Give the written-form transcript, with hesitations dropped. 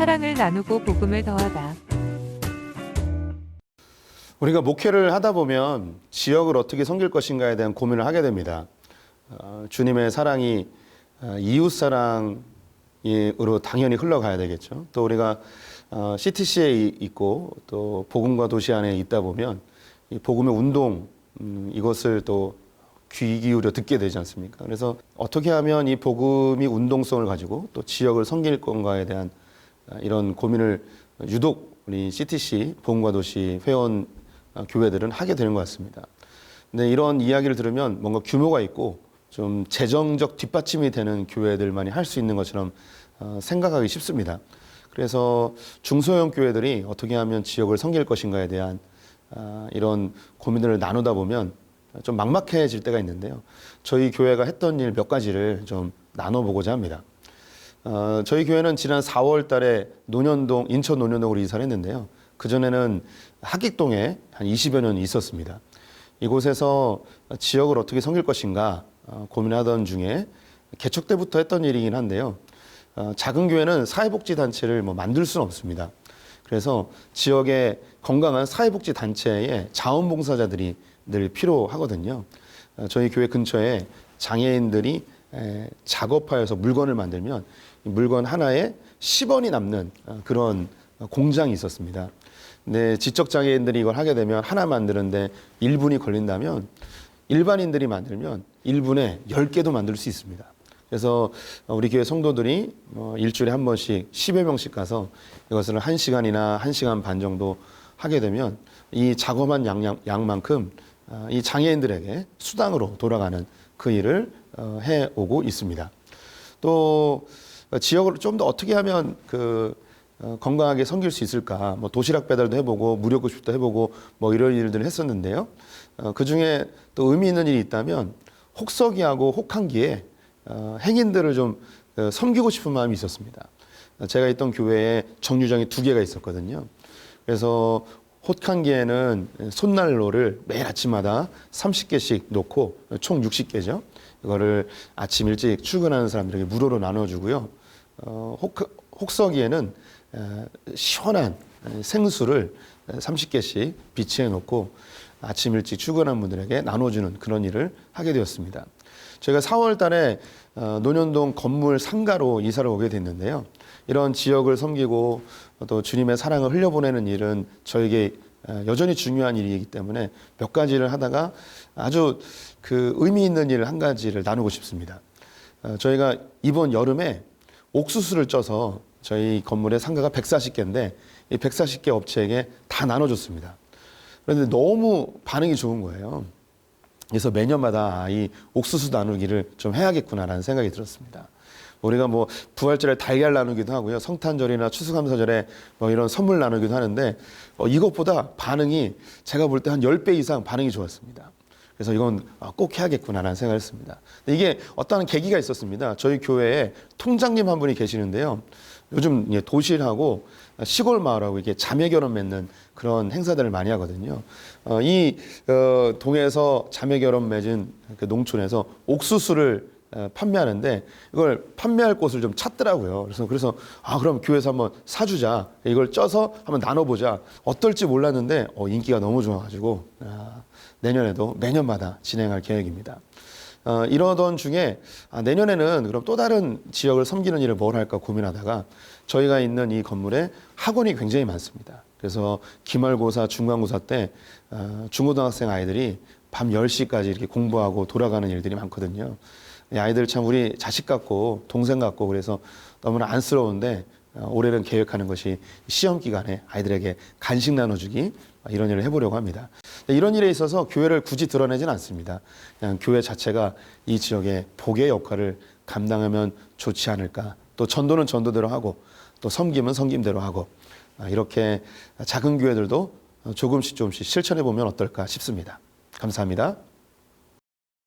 사랑을 나누고 복음을 더하다. 우리가 목회를 하다 보면 지역을 어떻게 섬길 것인가에 대한 고민을 하게 됩니다. 주님의 사랑이 이웃 사랑으로 당연히 흘러가야 되겠죠. 또 우리가 CTC에 있고 또 복음과 도시 안에 있다 보면 이 복음의 운동 이것을 또 귀 기울여 듣게 되지 않습니까? 그래서 어떻게 하면 이 복음이 운동성을 가지고 또 지역을 섬길 건가에 대한 이런 고민을 유독 우리 CTC 복음과 도시 회원 교회들은 하게 되는 것 같습니다. 근데 이런 이야기를 들으면 뭔가 규모가 있고 좀 재정적 뒷받침이 되는 교회들만이 할 수 있는 것처럼 생각하기 쉽습니다. 그래서 중소형 교회들이 어떻게 하면 지역을 섬길 것인가에 대한 이런 고민들을 나누다 보면 좀 막막해질 때가 있는데요. 저희 교회가 했던 일 몇 가지를 좀 나눠보고자 합니다. 저희 교회는 지난 4월 달에 논현동, 인천 논현동으로 이사를 했는데요. 그전에는 학익동에 한 20여 년 있었습니다. 이곳에서 지역을 어떻게 섬길 것인가 고민하던 중에 개척 때부터 했던 일이긴 한데요. 작은 교회는 사회복지단체를 만들 수는 없습니다. 그래서 지역의 건강한 사회복지단체에 자원봉사자들이 늘 필요하거든요. 저희 교회 근처에 장애인들이 작업하여서 물건을 만들면 이 물건 하나에 10원이 남는 그런 공장이 있었습니다. 근데 지적장애인들이 이걸 하게 되면 하나 만드는데 1분이 걸린다면 일반인들이 만들면 1분에 10개도 만들 수 있습니다. 그래서 우리 교회 성도들이 일주일에 한 번씩 10여 명씩 가서 이것을 1시간이나 1시간 반 정도 하게 되면 이 작업한 양만큼 이 장애인들에게 수당으로 돌아가는 그 일을 해오고 있습니다. 또 지역을 좀 더 어떻게 하면 건강하게 섬길 수 있을까? 도시락 배달도 해보고 무료급식도 해보고 이런 일들을 했었는데요. 그 중에 또 의미 있는 일이 있다면 혹서기하고 혹한기에 행인들을 좀 섬기고 싶은 마음이 있었습니다. 제가 있던 교회에 정류장이 2개가 있었거든요. 그래서 혹한기에는 손난로를 매일 아침마다 30개씩 놓고 총 60개죠. 이거를 아침 일찍 출근하는 사람들에게 무료로 나눠주고요. 혹서기에는 시원한 생수를 30개씩 비치해 놓고 아침 일찍 출근하는 분들에게 나눠주는 그런 일을 하게 되었습니다. 저희가 4월 달에 논현동 건물 상가로 이사를 오게 됐는데요. 이런 지역을 섬기고 또 주님의 사랑을 흘려보내는 일은 저에게 여전히 중요한 일이기 때문에 몇 가지를 하다가 아주 의미 있는 일 한 가지를 나누고 싶습니다. 저희가 이번 여름에 옥수수를 쪄서 저희 건물의 상가가 140개인데 이 140개 업체에게 다 나눠줬습니다. 그런데 너무 반응이 좋은 거예요. 그래서 매년마다 이 옥수수 나누기를 좀 해야겠구나라는 생각이 들었습니다. 우리가 부활절에 달걀 나누기도 하고요. 성탄절이나 추수감사절에 이런 선물 나누기도 하는데 이것보다 반응이 제가 볼 때 한 10배 이상 반응이 좋았습니다. 그래서 이건 꼭 해야겠구나라는 생각을 했습니다. 이게 어떤 계기가 있었습니다. 저희 교회에 통장님 한 분이 계시는데요. 요즘 도시하고 시골 마을하고 이게 자매 결혼 맺는 그런 행사들을 많이 하거든요. 이 동에서 자매 결혼 맺은 그 농촌에서 옥수수를 판매하는데 이걸 판매할 곳을 좀 찾더라고요. 그래서 그럼 교회에서 한번 사주자. 이걸 쪄서 한번 나눠보자. 어떨지 몰랐는데 인기가 너무 좋아가지고 내년에도 매년마다 진행할 계획입니다. 이러던 중에 내년에는 그럼 또 다른 지역을 섬기는 일을 뭘 할까 고민하다가 저희가 있는 이 건물에 학원이 굉장히 많습니다. 그래서 기말고사, 중간고사 때 중고등학생 아이들이 밤 10시까지 이렇게 공부하고 돌아가는 일들이 많거든요. 이 아이들 참 우리 자식 같고 동생 같고 그래서 너무나 안쓰러운데 올해는 계획하는 것이 시험 기간에 아이들에게 간식 나눠주기 이런 일을 해보려고 합니다. 이런 일에 있어서 교회를 굳이 드러내진 않습니다. 그냥 교회 자체가 이 지역의 복의 역할을 감당하면 좋지 않을까. 또 전도는 전도대로 하고 또 섬김은 섬김대로 하고 이렇게 작은 교회들도 조금씩 실천해 보면 어떨까 싶습니다. 감사합니다.